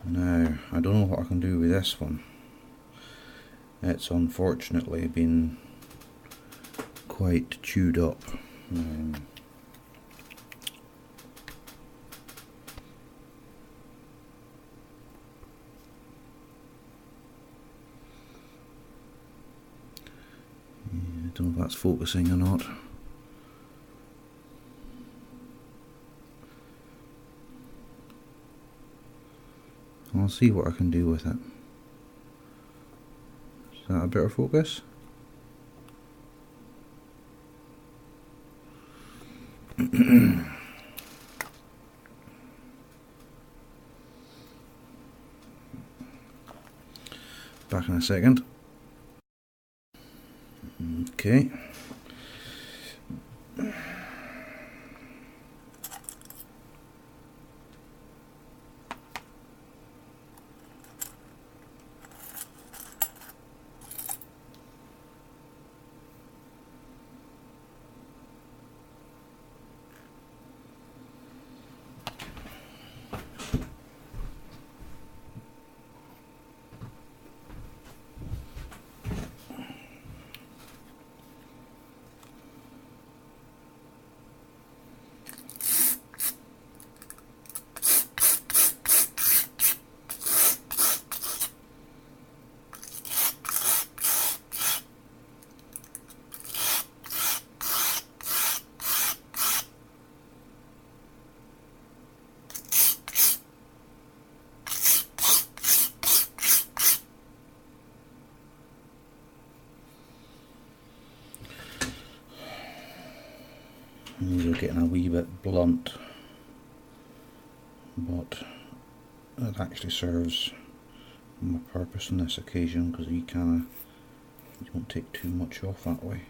Now, I don't know what I can do with this one. It's unfortunately been quite chewed up. I don't know if that's focusing or not. I'll see what I can do with it. Is that a better focus? Back in a second. Okay. These are getting a wee bit blunt, but it actually serves my purpose on this occasion because you don't take too much off that way.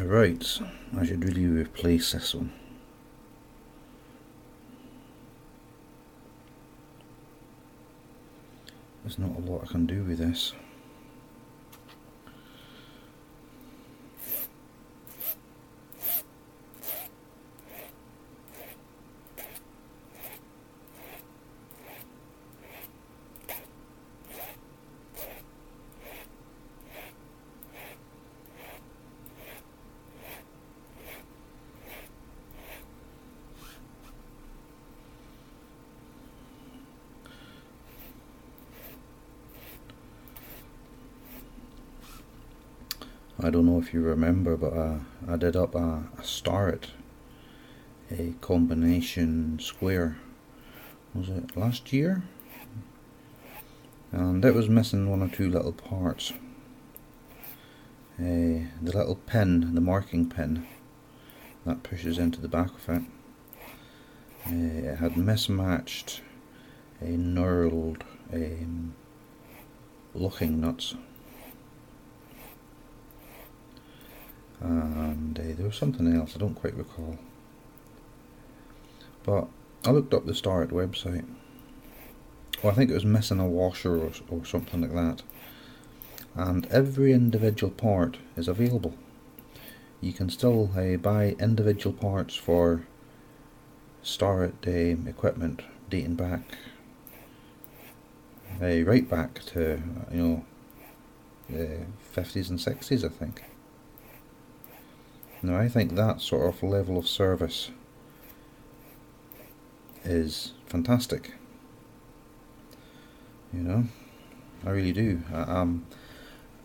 Right, I should really replace this one. There's not a lot I can do with this. I don't know if you remember, but I did up a Starrett, a combination square, was it last year? And it was missing one or two little parts. The little pin, the marking pin, that pushes into the back of it. It had mismatched knurled locking nuts. And there was something else, I don't quite recall. But I looked up the Starrett website. Well, I think it was missing a washer or something like that. And every individual part is available. You can still buy individual parts for Starrett equipment dating back, right back to the 50s and 60s, I think. Now I think that sort of level of service is fantastic. I really do.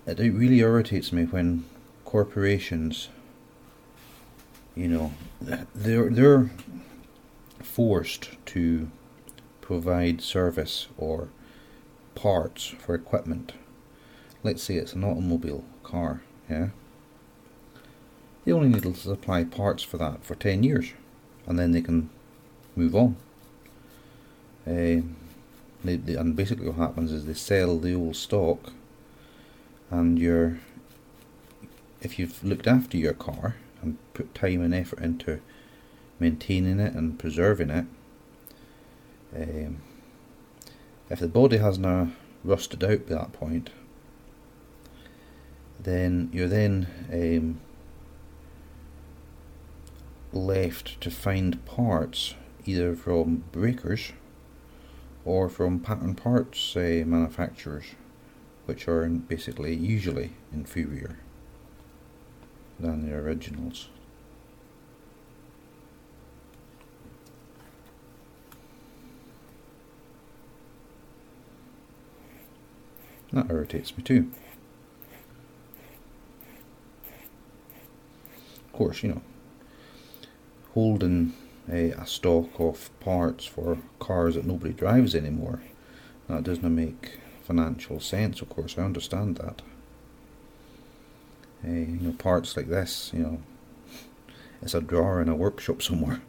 It really irritates me when corporations, they're forced to provide service or parts for equipment. Let's say it's an automobile car, yeah? They only need to supply parts for that for 10 years, and then they can move on. And basically what happens is they sell the old stock, and if you've looked after your car and put time and effort into maintaining it and preserving it, if the body hasn't rusted out by that point, then you're left to find parts either from breakers or from pattern parts manufacturers, which are basically usually inferior than the originals. That irritates me too. Of course, holding a stock of parts for cars that nobody drives anymore, that doesn't make financial sense. Of course, I understand that. Parts like this, it's a drawer in a workshop somewhere.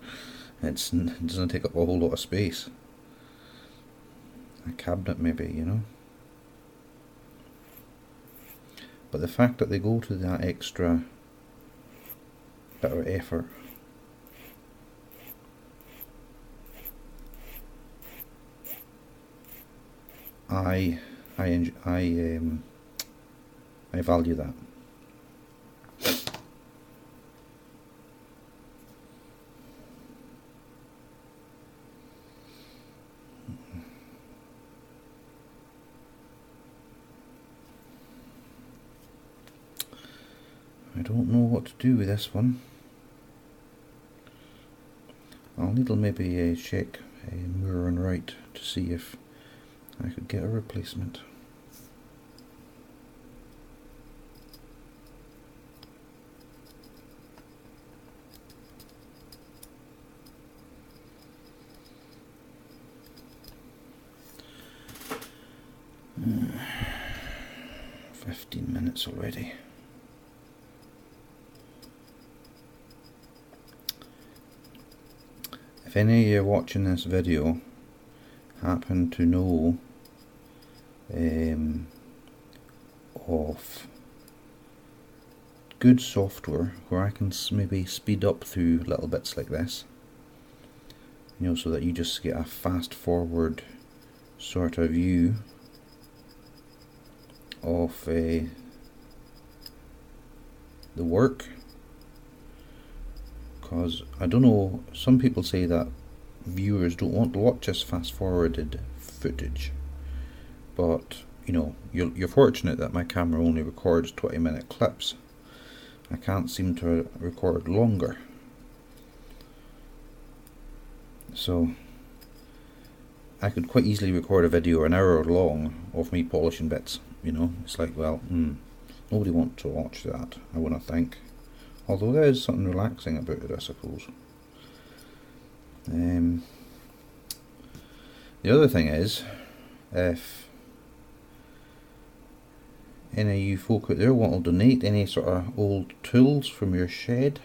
It doesn't take up a whole lot of space. A cabinet maybe, But the fact that they go to that extra bit of effort, I value that. I don't know what to do with this one. I'll need to maybe check Moore and Wright to see if I could get a replacement. Hmm. 15 minutes already. If any of you watching this video happen to know of good software where I can maybe speed up through little bits like this, so that you just get a fast forward sort of view of the work. Because I don't know, some people say that viewers don't want to watch this fast forwarded footage, but you're fortunate that my camera only records 20-minute clips. I can't seem to record longer, so I could quite easily record a video an hour long of me polishing bits. It's like, well, nobody wants to watch that, I wouldn't think. Although there is something relaxing about it, I suppose. The other thing is, if any of you folk out there want to donate any sort of old tools from your shed,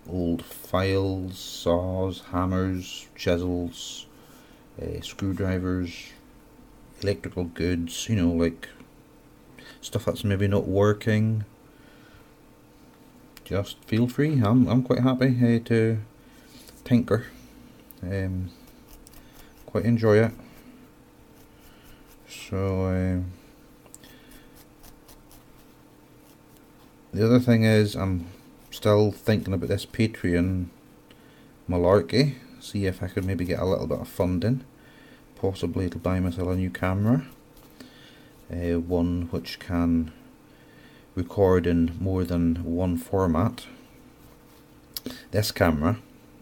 old files, saws, hammers, chisels, screwdrivers, electrical goods, like stuff that's maybe not working, just feel free. I'm quite happy to tinker. Quite enjoy it. So the other thing is, I'm still thinking about this Patreon malarkey. See if I could maybe get a little bit of funding, possibly to buy myself a new camera, one which can record in more than one format. This camera,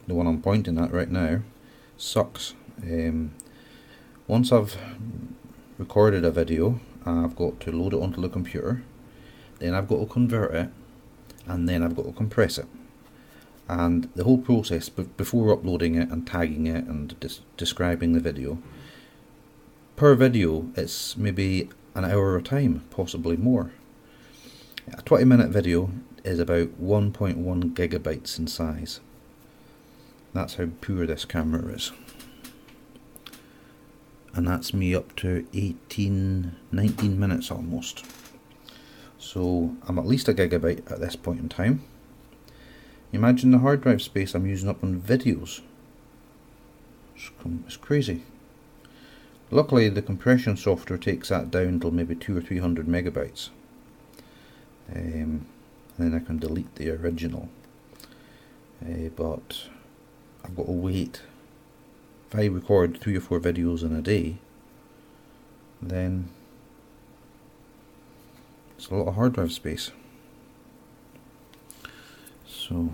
the one I'm pointing at right now, sucks. Once I've recorded a video, I've got to load it onto the computer, then I've got to convert it, and then I've got to compress it. And the whole process before uploading it and tagging it and describing the video per video it's maybe an hour a time, possibly more. A 20-minute video is about 1.1 gigabytes in size. That's how poor this camera is. And that's me up to 19 minutes almost. So I'm at least a gigabyte at this point in time. Imagine the hard drive space I'm using up on videos. It's crazy. Luckily the compression software takes that down till maybe 200 or 300 megabytes. And then I can delete the original. But I've got to wait. If I record 3 or 4 videos in a day, then it's a lot of hard drive space. So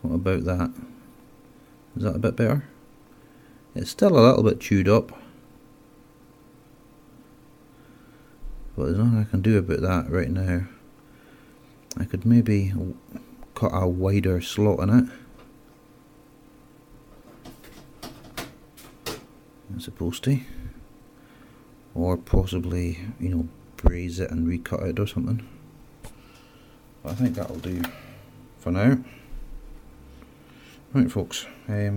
what about that? Is that a bit better? It's still a little bit chewed up, but there's nothing I can do about that right now. I could maybe cut a wider slot in it. I'm supposed to. Or possibly, you know, braze it and recut it or something. But I think that'll do for now. Right folks, bye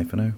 for now.